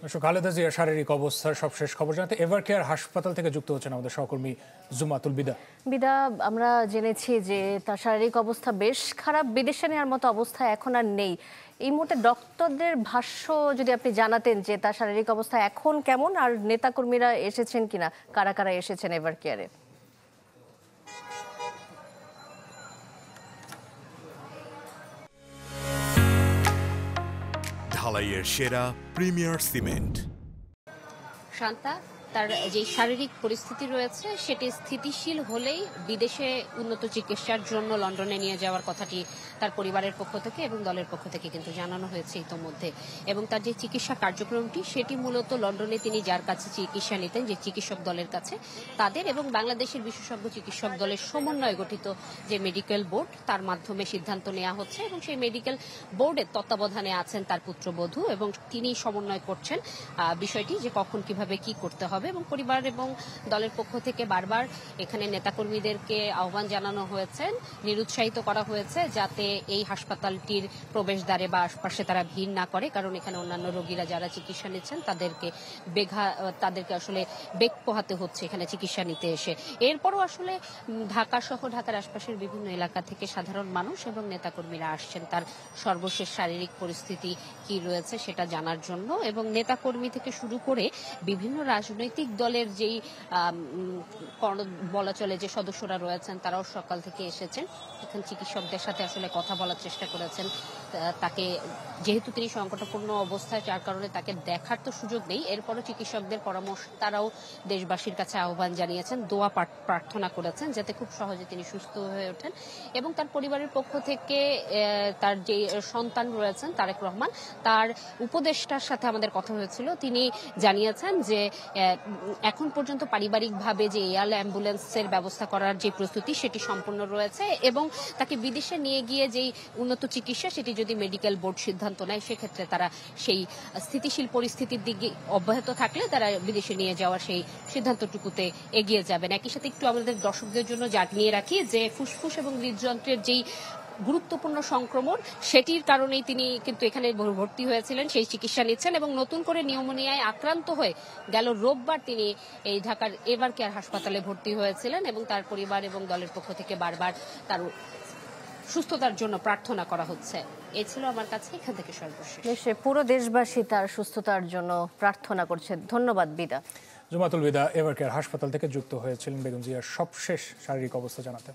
খালেদা জিয়ার শারীরিক অবস্থার সবশেষ খবর জানাতে এভারকেয়ার হাসপাতাল থেকে যুক্ত হচ্ছেন আমাদের সহকর্মী জুমাতুল বিদা। বিদা, আমরা জেনেছি যে তার শারীরিক অবস্থা বেশ খারাপ, বিদেশে নেওয়ার মতো অবস্থা এখন আর নেই। এই মুহূর্তে ডক্টরদের ভাষ্য যদি আপনি জানাতেন যে তার শারীরিক অবস্থা এখন কেমন, আর নেতাকর্মীরা এসেছেন কিনা, কারা কারা এসেছেন এভারকেয়ারে? ঢালাইয়ের সেরা প্রিমিয়ার সিমেন্ট। শান্তা, তার যে শারীরিক পরিস্থিতি রয়েছে সেটি স্থিতিশীল হলেই বিদেশে উন্নত চিকিৎসার জন্য লন্ডনে নিয়ে যাওয়ার কথাটি তার পরিবারের পক্ষ থেকে এবং দলের পক্ষ থেকে কিন্তু জানানো হয়েছে ইতোমধ্যে। এবং তার যে চিকিৎসা কার্যক্রমটি সেটি মূলত লন্ডনে তিনি যার কাছে চিকিৎসা নিতেন, যে চিকিৎসক দলের কাছে, তাদের এবং বাংলাদেশের বিশেষজ্ঞ চিকিৎসক দলের সমন্বয়ে গঠিত যে মেডিকেল বোর্ড, তার মাধ্যমে সিদ্ধান্ত নেওয়া হচ্ছে। এবং সেই মেডিকেল বোর্ডের তত্ত্বাবধানে আছেন তার পুত্রবধূ এবং তিনি সমন্বয় করছেন বিষয়টি যে কখন কিভাবে কি করতে হবে। এবং পরিবার এবং দলের পক্ষ থেকে বারবার এখানে নেতাকর্মীদেরকে আহ্বান জানানো হয়েছে, নিরুৎসাহিত করা হয়েছে যাতে এই হাসপাতালটির প্রবেশদ্বারে বা আশপাশে তারা ভিড় না করে, কারণ এখানে অন্যান্য রোগীরা যারা চিকিৎসা নিচ্ছেন তাদেরকে আসলে বেগ পোহাতে হচ্ছে এখানে চিকিৎসা নিতে এসে। এরপরও আসলে ঢাকা সহ ঢাকার আশপাশের বিভিন্ন এলাকা থেকে সাধারণ মানুষ এবং নেতাকর্মীরা আসছেন তার সর্বশেষ শারীরিক পরিস্থিতি কি রয়েছে সেটা জানার জন্য। এবং নেতাকর্মী থেকে শুরু করে বিভিন্ন রাজনৈতিক দলের যেই বলা চলে যে সদস্যরা রয়েছেন তারাও সকাল থেকে এসেছেন এখানে চিকিৎসকদের সাথে আসলে কথা বলার চেষ্টা করেছেন। তাকে যেহেতু তিনি সংকটাপন্ন অবস্থায়, যার কারণে তাকে দেখার তো সুযোগ নেই, এরপরও চিকিৎসকদের পরামর্শ তারাও দেশবাসীর কাছে আহ্বান জানিয়েছেন, দোয়া প্রার্থনা করেছেন যাতে খুব সহজে তিনি সুস্থ হয়ে ওঠেন। এবং তার পরিবারের পক্ষ থেকে তার যে সন্তান রয়েছেন তারেক রহমান, তার উপদেষ্টার সাথে আমাদের কথা হয়েছিল, তিনি জানিয়েছেন যে এখন পর্যন্ত পারিবারিকভাবে যে এয়ার অ্যাম্বুলেন্সের ব্যবস্থা করার যে প্রস্তুতি সেটি সম্পূর্ণ রয়েছে এবং তাকে বিদেশে নিয়ে গিয়ে যেই উন্নত চিকিৎসা সেটি যদি মেডিকেল বোর্ড সিদ্ধান্ত নেয় সেক্ষেত্রে তারা সেই স্থিতিশীল পরিস্থিতির দিকে অব্যাহত থাকলে তারা বিদেশে নিয়ে যাওয়ার সেই সিদ্ধান্তটুকুতে এগিয়ে যাবেন। একই সাথে একটু আমাদের দর্শকদের জন্য জানিয়ে রাখি যে ফুসফুস এবং হৃদযন্ত্রের যেই গুরুত্বপূর্ণ সংক্রমণ সেটির কারণেই তিনি কিন্তু এখানে ভর্তি হয়েছিলেন, সেই চিকিৎসা নিচ্ছেন এবং নতুন করে নিউমোনিয়ায় আক্রান্ত হয়ে গেল রোববার তিনি এই ঢাকার এভারকেয়ার হাসপাতালে ভর্তি হয়েছিলেন এবং তার পরিবার এবং দলের পক্ষ থেকে বারবার তার সুস্থতার জন্য প্রার্থনা করা হচ্ছে। এই ছিল আমার কাছে এখান থেকে সর্বশেষ। পুরো দেশবাসী তার সুস্থতার জন্য প্রার্থনা করছে। ধন্যবাদ বিদা। জুমাতুল বিদা এভারকেয়ার হাসপাতাল থেকে যুক্ত হয়েছিলেন বেগম জিয়ার সবশেষ শারীরিক অবস্থা জানাতে।